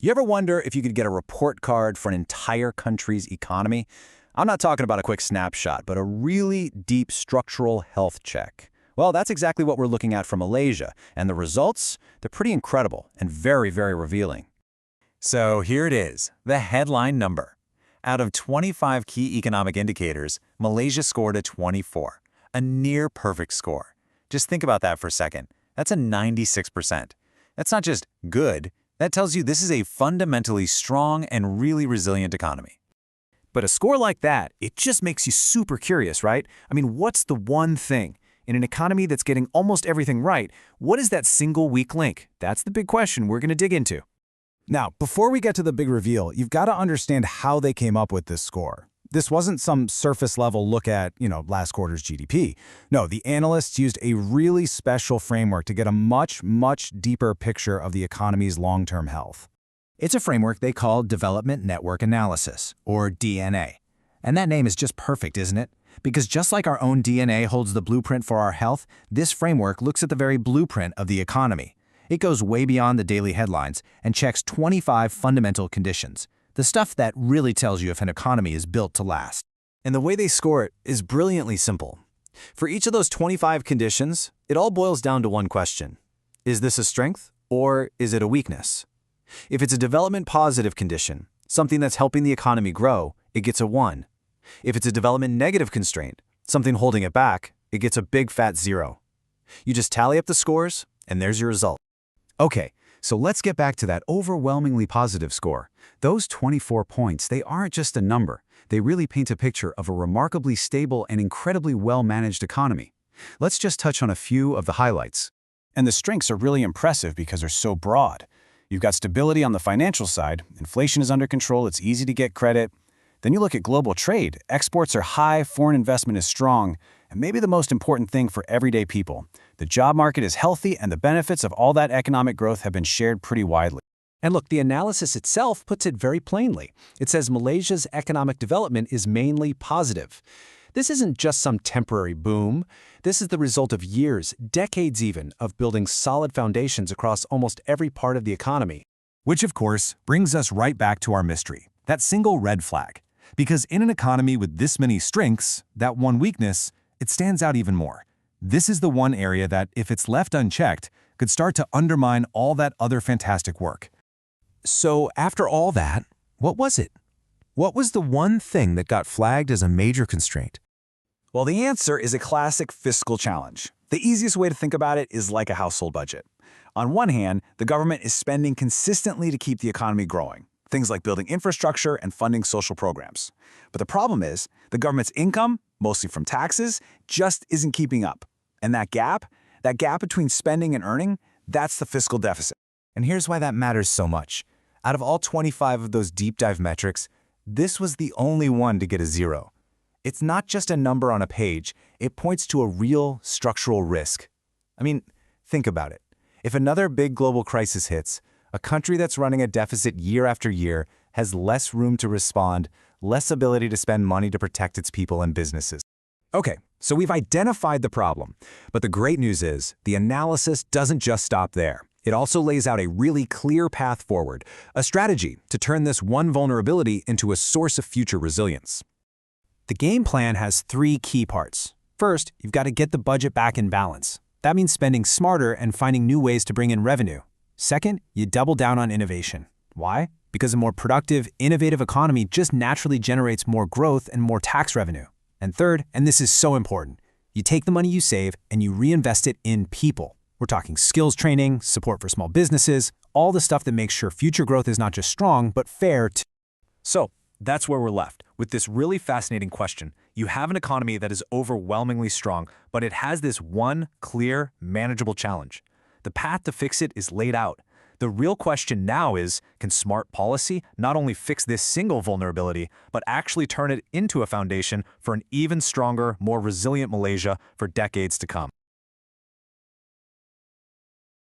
You ever wonder if you could get a report card for an entire country's economy? I'm not talking about a quick snapshot, but a really deep structural health check. Well, that's exactly what we're looking at for Malaysia, and the results, they're pretty incredible and very, very revealing. So here it is, the headline number. Out of 25 key economic indicators, Malaysia scored a 24, a near-perfect score. Just think about that for a second. That's a 96%. That's not just good. That tells you this is a fundamentally strong and really resilient economy. But a score like that, it just makes you super curious, right? I mean, what's the one thing? In an economy that's getting almost everything right, what is that single weak link? That's the big question we're going to dig into. Now, before we get to the big reveal, you've got to understand how they came up with this score. This wasn't some surface-level look at, last quarter's GDP. No, the analysts used a really special framework to get a much, much deeper picture of the economy's long-term health. It's a framework they call Development Network Analysis, or DNA. And that name is just perfect, isn't it? Because just like our own DNA holds the blueprint for our health, this framework looks at the very blueprint of the economy. It goes way beyond the daily headlines and checks 25 fundamental conditions. The stuff that really tells you if an economy is built to last. And the way they score it is brilliantly simple. For each of those 25 conditions, it all boils down to one question. Is this a strength or is it a weakness? If it's a development positive condition, something that's helping the economy grow, it gets a 1. If it's a development negative constraint, something holding it back, it gets a big fat 0. You just tally up the scores, and there's your result. Okay, so let's get back to that overwhelmingly positive score. Those 24 points, they aren't just a number. They really paint a picture of a remarkably stable and incredibly well-managed economy. Let's just touch on a few of the highlights. And the strengths are really impressive because they're so broad. You've got stability on the financial side, inflation is under control, it's easy to get credit. Then you look at global trade, exports are high, foreign investment is strong, and maybe the most important thing for everyday people, the job market is healthy and the benefits of all that economic growth have been shared pretty widely. And look, the analysis itself puts it very plainly. It says Malaysia's economic development is mainly positive. This isn't just some temporary boom. This is the result of years, decades even, of building solid foundations across almost every part of the economy. Which, of course, brings us right back to our mystery, that single red flag. Because in an economy with this many strengths, that one weakness, it stands out even more. This is the one area that, if it's left unchecked, could start to undermine all that other fantastic work. So after all that, what was it? What was the one thing that got flagged as a major constraint? Well, the answer is a classic fiscal challenge. The easiest way to think about it is like a household budget. On one hand, the government is spending consistently to keep the economy growing. Things like building infrastructure and funding social programs. But the problem is, the government's income, mostly from taxes, just isn't keeping up. And that gap between spending and earning, that's the fiscal deficit. And here's why that matters so much. Out of all 25 of those deep dive metrics, this was the only one to get a 0. It's not just a number on a page, it points to a real structural risk. I mean, think about it. If another big global crisis hits, a country that's running a deficit year after year has less room to respond, less ability to spend money to protect its people and businesses. Okay, so we've identified the problem. But the great news is, the analysis doesn't just stop there. It also lays out a really clear path forward, a strategy to turn this one vulnerability into a source of future resilience. The game plan has 3 key parts. First, you've got to get the budget back in balance. That means spending smarter and finding new ways to bring in revenue. Second, you double down on innovation. Why? Because a more productive, innovative economy just naturally generates more growth and more tax revenue. And third, and this is so important, you take the money you save and you reinvest it in people. We're talking skills training, support for small businesses, all the stuff that makes sure future growth is not just strong, but fair too. So, that's where we're left, with this really fascinating question. You have an economy that is overwhelmingly strong, but it has this one clear, manageable challenge. The path to fix it is laid out. The real question now is, can smart policy not only fix this single vulnerability, but actually turn it into a foundation for an even stronger, more resilient Malaysia for decades to come?